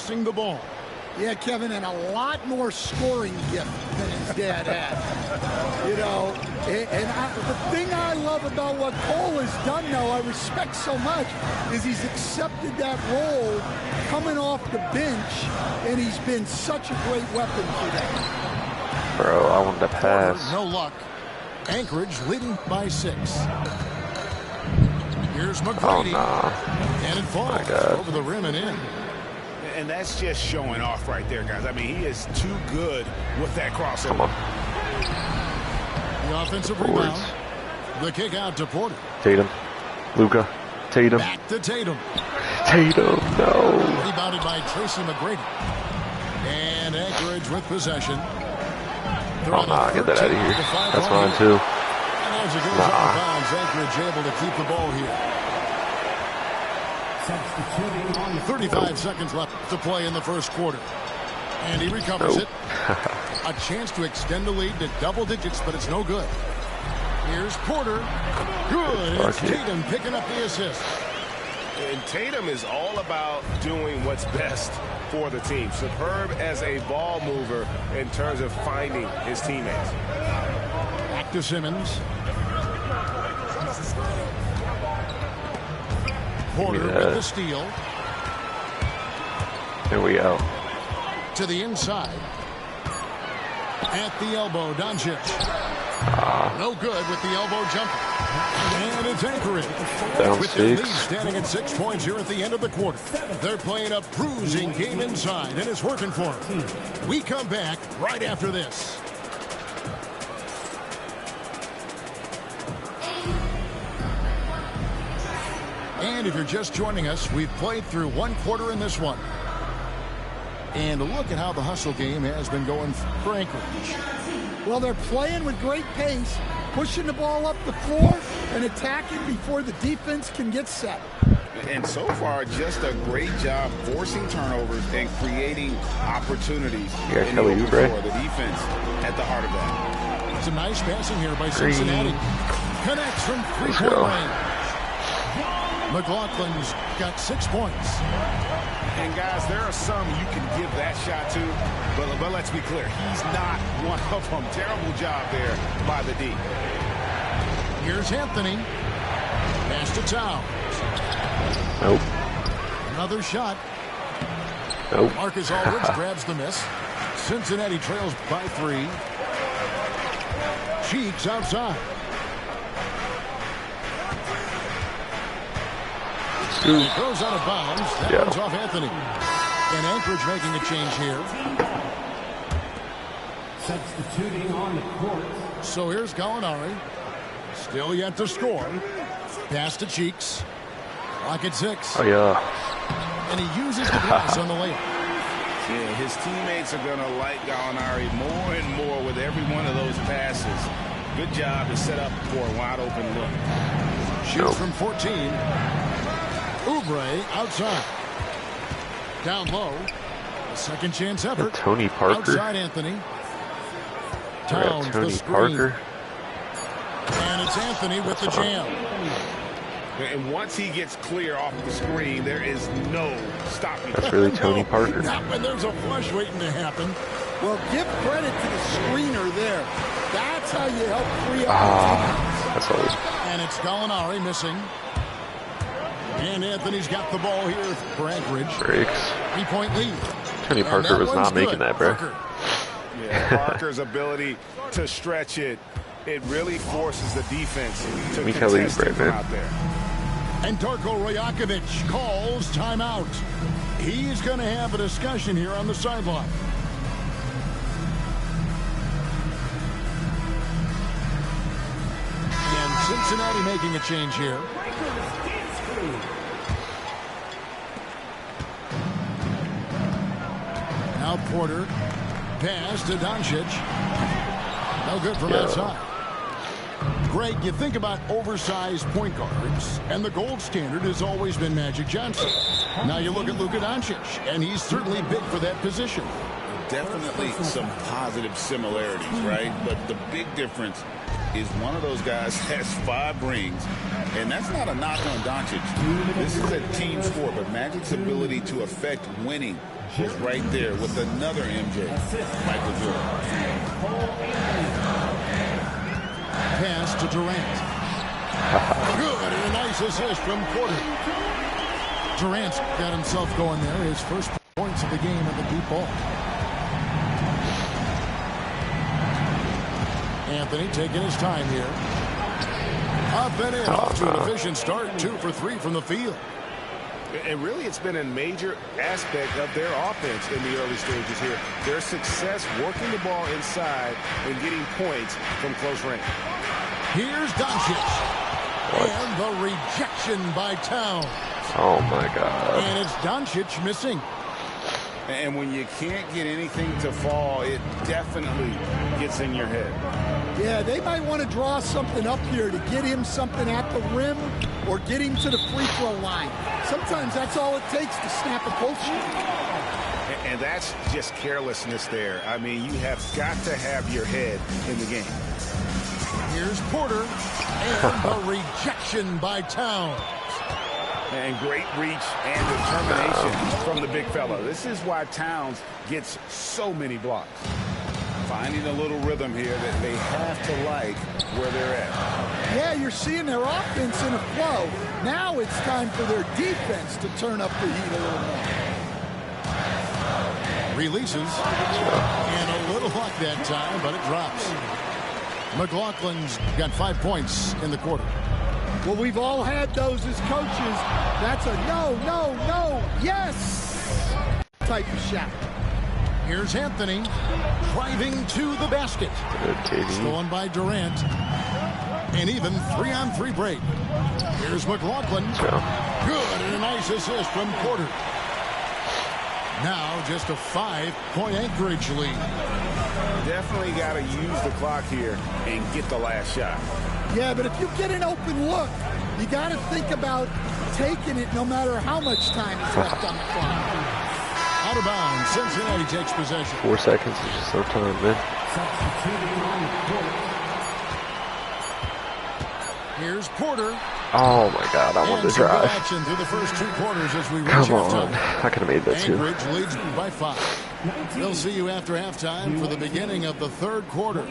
passing the ball. Yeah, Kevin, and a lot more scoring gift than his dad had. You know, the thing I love about what Cole has done, though, I respect so much, is he's accepted that role coming off the bench, and he's been such a great weapon for them. Bro, I wanted to pass. Porter, no luck. Anchorage leading by 6. Here's McGrady. Oh, nah. And it falls over the rim and in. And that's just showing off right there, guys. I mean, he is too good with that crossover. Come on. The offensive rebound. The kick out to Porter. Tatum. Luka. Tatum. Back to Tatum. Tatum, no. Rebounded by Tracy McGrady. And Anchorage with possession. Oh, nah, get that out of here. That's mine, too. And as it goes out of bounds, Anchorage able to keep the ball here. 35 seconds left to play in the first quarter. And he recovers it. A chance to extend the lead to double digits, but it's no good. Here's Porter. Good. It's Tatum picking up the assist. And Tatum is all about doing what's best for the team. Superb as a ball mover in terms of finding his teammates. Back to Simmons. Porter with the steal. Here we go. To the inside. At the elbow, Doncic. No good with the elbow jumper. And it's Anchorage. Down with their 6. lead standing at 6 points here at the end of the quarter. They're playing a bruising game inside, and it's working for them. We come back right after this. And if you're just joining us, we've played through one quarter in this one. And look at how the hustle game has been going for Anchorage. Well, they're playing with great pace, pushing the ball up the floor and attacking before the defense can get set. And so far, just a great job forcing turnovers and creating opportunities. Yeah, Kelly Oubre. The defense at the heart of that. It's a nice passing here by Cincinnati. Connects from three-point range. McLaughlin's got 6 points. And guys, there are some you can give that shot to, but let's be clear, he's not one of them. Terrible job there by the D. Here's Anthony. Pass to Towns. Nope. Another shot. Nope. Marcus Aldridge grabs the miss. Cincinnati trails by 3. Cheeks outside. He throws out of bounds. That one's off Anthony. And Anchorage making a change here. Substituting on the court. So here's Gallinari. Still yet to score. Pass to Cheeks. Lock at 6. Oh, yeah. And he uses the glass on the layup. Yeah, his teammates are going to like Gallinari more and more with every one of those passes. Good job to set up for a wide open look. Shoots from 14. Oubre outside. Down low. A second chance effort. Tony Parker. Outside Anthony. Towns the Tony screen. Parker. And it's Anthony with the jam. And once he gets clear off the screen, there is no stopping. That's really Tony Parker. Not when there's a flush waiting to happen. Well, give credit to the screener there. That's how you help free up. That's always. And it's Gallinari missing. And Anthony's got the ball here for Anchorage. Breaks. 3-point lead. Tony Parker was not making that, bro. Yeah, Parker's ability to stretch it, it really forces the defense to contest him out there. And Darko Rajakovic calls timeout. He's going to have a discussion here on the sideline. And Cincinnati making a change here. Now Porter. Pass to Doncic. No good from outside. Greg, you think about oversized point guards, and the gold standard has always been Magic Johnson. Now you look at Luka Doncic, and he's certainly big for that position. Definitely some positive similarities, right? But the big difference is one of those guys has 5 rings, and that's not a knock on Doncic. This is a team sport, but Magic's ability to affect winning is right there with another MJ, Michael Jordan. Pass to Durant. Good, and a nice assist from Porter. Durant's got himself going there. His first points of the game on the deep ball. Anthony taking his time here. Up and in, off to an efficient start. 2 for 3 from the field. And really, it's been a major aspect of their offense in the early stages here. Their success working the ball inside and getting points from close range. Here's Doncic. And the rejection by Towns. Oh, my God. And it's Doncic missing. And when you can't get anything to fall, it definitely gets in your head. Yeah, they might want to draw something up here to get him something at the rim or get him to the free throw line. Sometimes that's all it takes to snap a coach. And that's just carelessness there. I mean, you have got to have your head in the game. Here's Porter. And the rejection by Towns. And great reach and determination from the big fella. This is why Towns gets so many blocks. Finding a little rhythm here that they have to like where they're at. Yeah, you're seeing their offense in a flow. Now it's time for their defense to turn up the heat a little more. Releases. And a little luck that time, but it drops. McLaughlin's got 5 points in the quarter. Well, we've all had those as coaches. That's a no, no, no, yes type of shot. Here's Anthony driving to the basket. Stolen by Durant. And even 3-on-3 break. Here's McLaughlin. Good, and a nice assist from Porter. Now just a 5-point Anchorage lead. Definitely got to use the clock here and get the last shot. Yeah, but if you get an open look, you got to think about taking it no matter how much time is left on the clock. Out of bounds, Cincinnati takes possession. 4 seconds is just no time, man. Here's Porter. Oh my God, I want to drive. Action through the first 2 quarters as we reach Come on, halftime. I could have made that too. Anchorage leads by 5. We'll see you after halftime for the beginning of the 3rd quarter.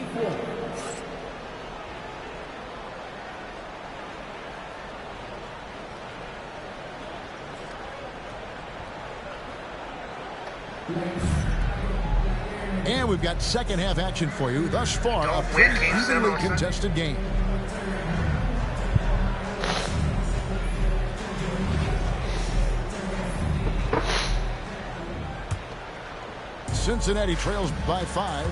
And we've got second half action for you. Thus far, a pretty evenly contested game. Cincinnati trails by 5.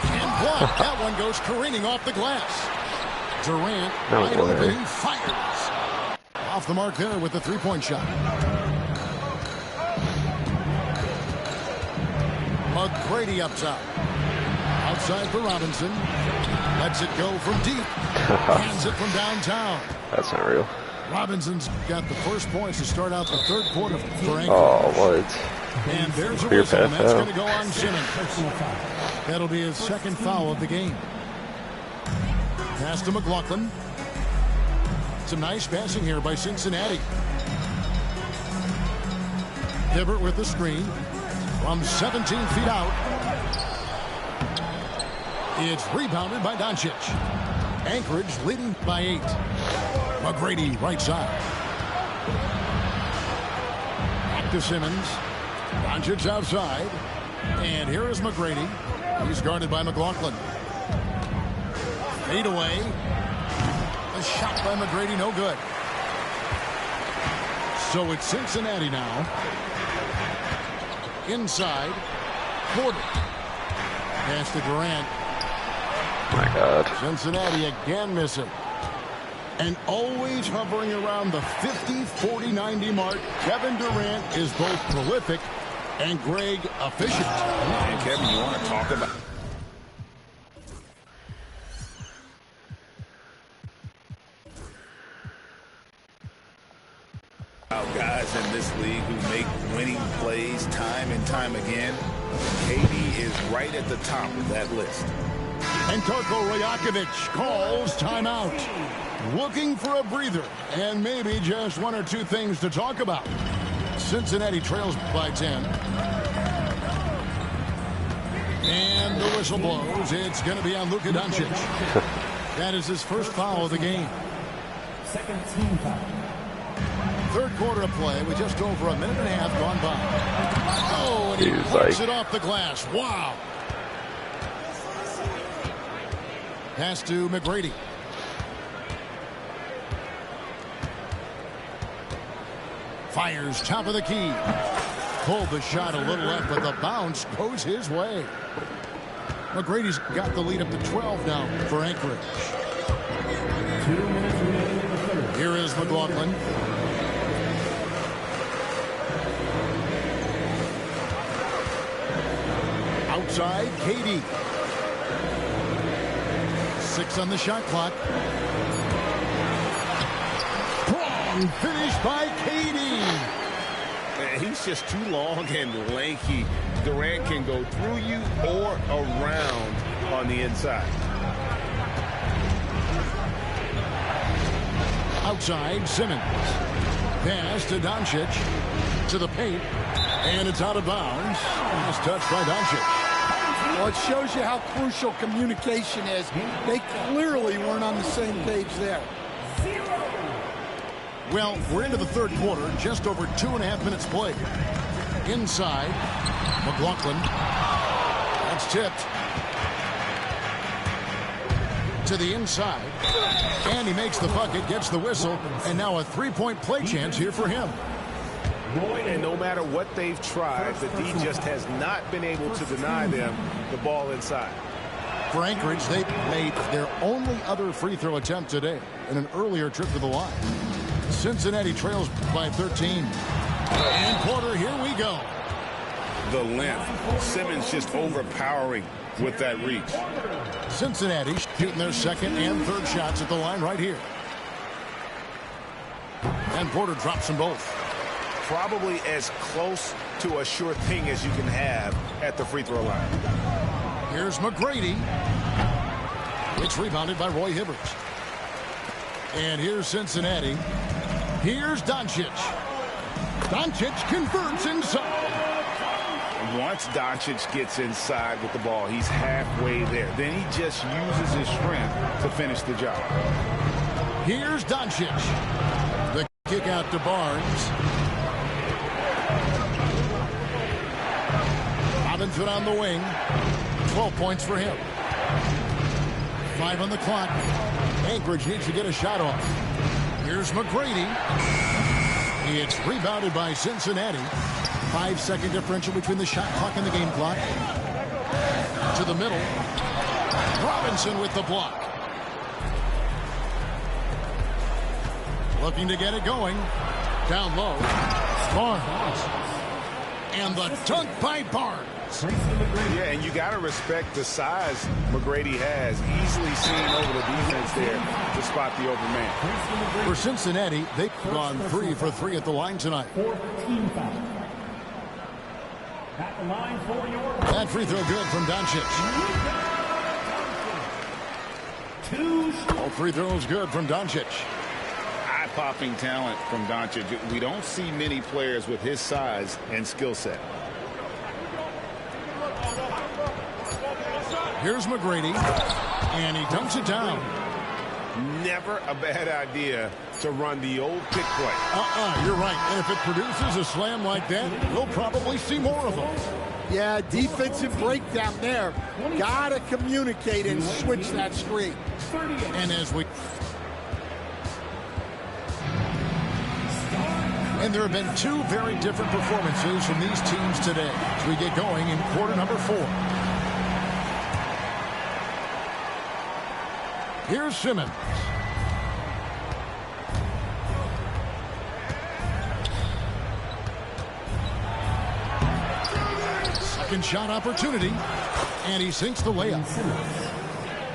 And blocked. That one goes careening off the glass. Durant, wide open, fires. Off the mark there with the 3-point shot. McGrady up top. Outside for Robinson. Lets it go from deep. Hands it from downtown. That's not real. Robinson's got the first points to start out the 3rd quarter for Anchorage. Oh, what? And there's a Clear whistle, and pass that's out. going to go on Simmons. That'll be his 2nd foul of the game. Pass to McLaughlin. Some nice passing here by Cincinnati. Hibbert with the screen. From 17 feet out. It's rebounded by Doncic. Anchorage leading by 8. McGrady right side. Back to Simmons. Doncic outside. And here is McGrady. He's guarded by McLaughlin. Fade away. A shot by McGrady, no good. So it's Cincinnati now. Inside. Porter. Pass to Durant. My God. Cincinnati again missing. And always hovering around the 50, 40, 90 mark. Kevin Durant is both prolific and Greg efficient. And Kevin, you want to talk about guys in this league who make winning plays time and time again? KD is right at the top of that list. And Darko Rajakovic calls timeout. looking for a breather and maybe just one or two things to talk about. Cincinnati trails by 10. And the whistle blows. It's going to be on Luka Doncic. That is his first foul of the game. Second team foul. Third quarter of play with just over a minute and a half gone by. Oh, and he knocks it off the glass. Wow. Pass to McGrady. Fires top of the key. Pulled the shot a little left, but the bounce goes his way. McGrady's got the lead up to 12 now for Anchorage. 2 minutes remaining in the third. Here is McLaughlin. Outside, KD. 6 on the shot clock. Strong finish by KD. He's just too long and lanky. Durant can go through you or around on the inside. Outside, Simmons. Pass to Doncic. To the paint. And it's out of bounds. It's touched by Doncic. Well, it shows you how crucial communication is. They clearly weren't on the same page there. Well, we're into the third quarter, just over 2.5 minutes played. Inside, McLaughlin. That's tipped. To the inside. And he makes the bucket, gets the whistle, and now a three-point play chance here for him. And no matter what they've tried, the D just has not been able to deny them the ball inside. For Anchorage, they made their only other free throw attempt today in an earlier trip to the line. Cincinnati trails by 13. And quarter, here we go. The length. Simmons just overpowering with that reach. Cincinnati shooting their second and third shots at the line right here. And Porter drops them both. Probably as close to a sure thing as you can have at the free throw line. Here's McGrady. It's rebounded by Roy Hibbert. And here's Cincinnati. Here's Doncic. Doncic converts inside. Once Doncic gets inside with the ball, he's halfway there. Then he just uses his strength to finish the job. Here's Doncic. The kick out to Barnes. Robinson on the wing. 12 points for him. 5 on the clock. Anchorage needs to get a shot off. Here's McGrady. It's rebounded by Cincinnati. 5-second differential between the shot clock and the game clock. To the middle. Robinson with the block. Looking to get it going. Down low. Barnes. And the dunk by Barnes. Yeah, and you got to respect the size McGrady has. Easily seen over the defense there to spot the open man. For Cincinnati, they've gone 3 for 3 at the line tonight. Fourth team foul. At the line for your... That free throw good from Doncic. All free throws good from Doncic. Eye-popping talent from Doncic. We don't see many players with his size and skill set. Here's McGrady, and he dunks it down. Never a bad idea to run the old pick play. You're right. And if it produces a slam like that, we'll probably see more of them. Yeah, defensive breakdown there. Gotta communicate and switch that screen. And as we... And there have been 2 very different performances from these teams today as we get going in quarter number 4. Here's Simmons. Second shot opportunity, and he sinks the layup.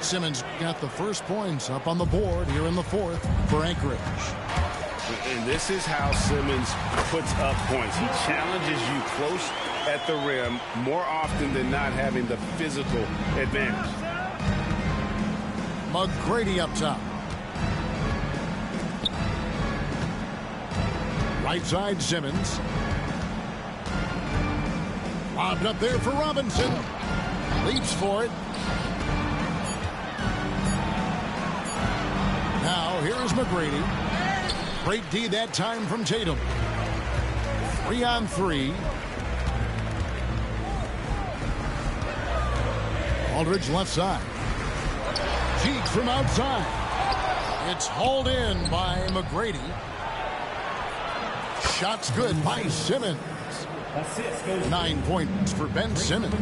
Simmons got the first points up on the board here in the fourth for Anchorage. And this is how Simmons puts up points. He challenges you close at the rim more often than not, having the physical advantage. McGrady up top. Right side, Simmons. Lobbed up there for Robinson. Leaps for it. Now, here's McGrady. Great D that time from Tatum. 3-on-3. Aldridge left side. Cheeks from outside. It's hauled in by McGrady. Shot's good by Simmons. 9 points for Ben Simmons.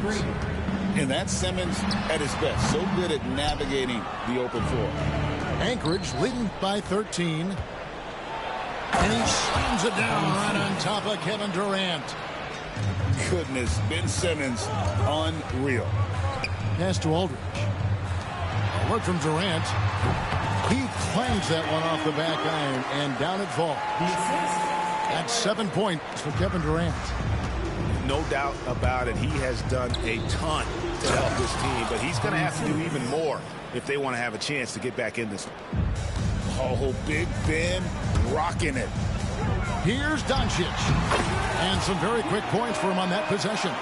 And that's Simmons at his best. So good at navigating the open floor. Anchorage leading by 13. And he slams it down right on top of Kevin Durant. Goodness, Ben Simmons, unreal. Pass to Aldridge. A look from Durant. He clangs that one off the back iron, and down it falls. That's 7 points for Kevin Durant. No doubt about it. He has done a ton to help this team, but he's going to have to do even more if they want to have a chance to get back in this one. Oh, Big Ben rocking it. Here's Doncic. And some very quick points for him on that possession.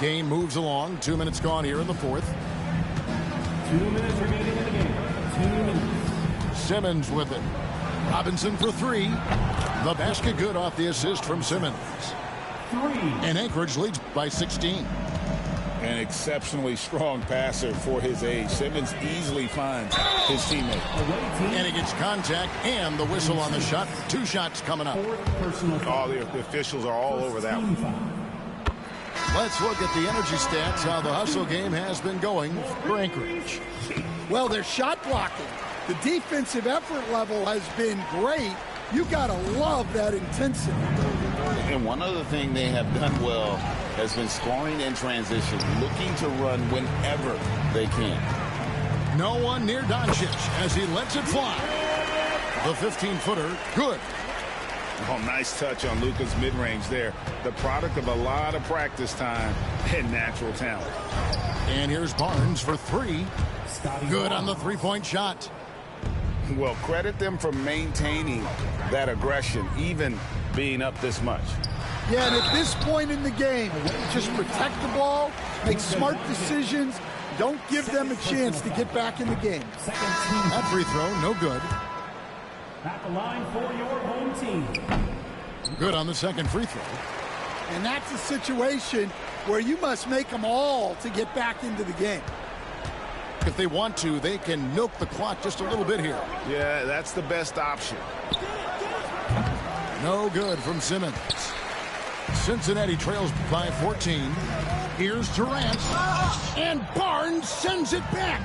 Game moves along. 2 minutes gone here in the fourth. 2 minutes remaining in the game. 2 minutes. Simmons with it. Robinson for three. The basket good off the assist from Simmons. 3. And Anchorage leads by 16. An exceptionally strong passer for his age. Simmons easily finds his teammate. And he gets contact and the whistle on the shot. 2 shots coming up. All the officials are all over that one. Let's look at the energy stats, how the hustle game has been going for Anchorage. Well, they're shot blocking. The defensive effort level has been great. You got to love that intensity. And one other thing they have done well has been scoring in transition, looking to run whenever they can. No one near Doncic as he lets it fly. The 15-footer, good. Oh, nice touch on Luka's mid-range there. The product of a lot of practice time and natural talent. And here's Barnes for three. Good on the three-point shot. Well, credit them for maintaining that aggression, even being up this much. Yeah, and at this point in the game, just protect the ball, make smart decisions, don't give them a chance to get back in the game. That free throw, no good. At the line for your home team. Good on the second free throw. And that's a situation where you must make them all to get back into the game. If they want to, they can milk the clock just a little bit here. Yeah, that's the best option. No good from Simmons. Cincinnati trails by 14. Here's Durant. And Barnes sends it back.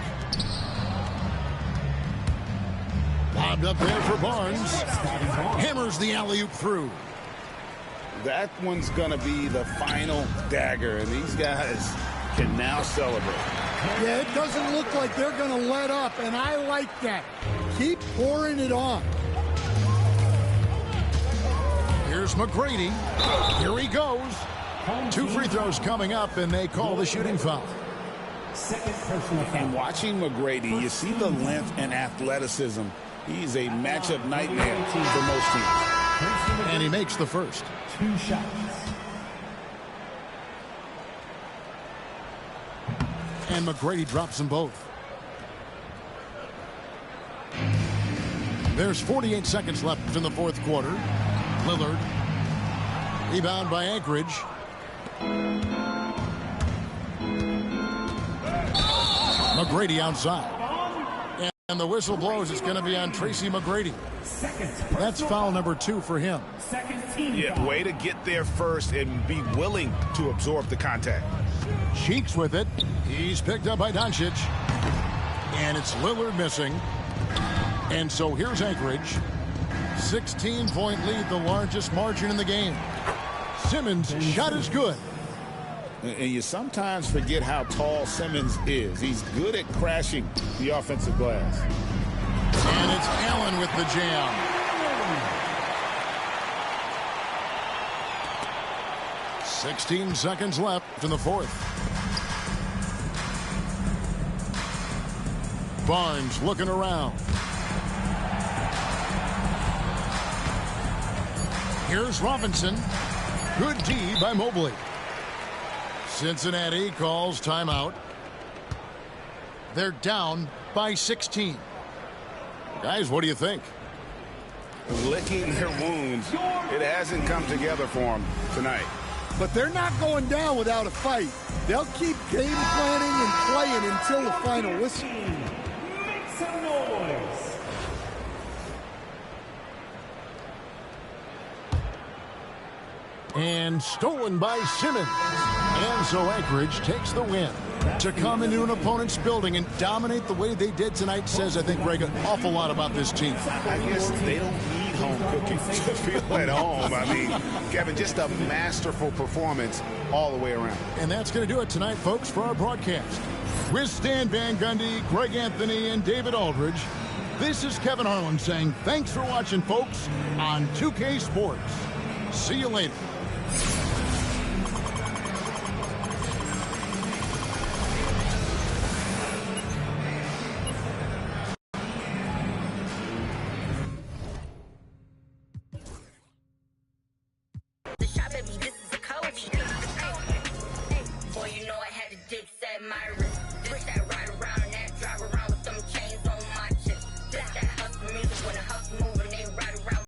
Lobbed up there for Barnes. Hammers the alley-oop through. That one's going to be the final dagger, and these guys can now celebrate. Yeah, it doesn't look like they're going to let up, and I like that. Keep pouring it on. Here's McGrady. Here he goes. 2 free throws coming up, and they call the shooting foul. Second personal foul. And watching McGrady, you see the length and athleticism. He's a matchup nightmare for most teams. And he makes the first. 2 shots. And McGrady drops them both. There's 48 seconds left in the fourth quarter. Lillard. Rebound by Anchorage. McGrady outside. And the whistle blows. It's going to be on Tracy McGrady. That's foul number 2 for him. Second team. Yeah, way to get there first and be willing to absorb the contact. Cheeks with it. He's picked up by Doncic. And it's Lillard missing. And so here's Anchorage. 16-point lead, the largest margin in the game. Simmons' shot is good. And you sometimes forget how tall Simmons is. He's good at crashing the offensive glass. And it's Allen with the jam. "16 seconds left in the fourth. Barnes looking around. Here's Robinson. Good D by Mobley. Cincinnati calls timeout. They're down by 16. Guys, what do you think? Licking their wounds. It hasn't come together for them tonight. But they're not going down without a fight. They'll keep game planning and playing until the final whistle. Make some noise. And stolen by Simmons. And so Anchorage takes the win. To come into an opponent's building and dominate the way they did tonight says, I think, Greg, an awful lot about this team. I guess they don't need home cooking to feel at home. I mean, Kevin, just a masterful performance all the way around. And that's going to do it tonight, folks, for our broadcast. With Stan Van Gundy, Greg Anthony, and David Aldridge, this is Kevin Harlan saying thanks for watching, folks, on 2K Sports. See you later. The shot, baby, this is a Kobe. Boy, you know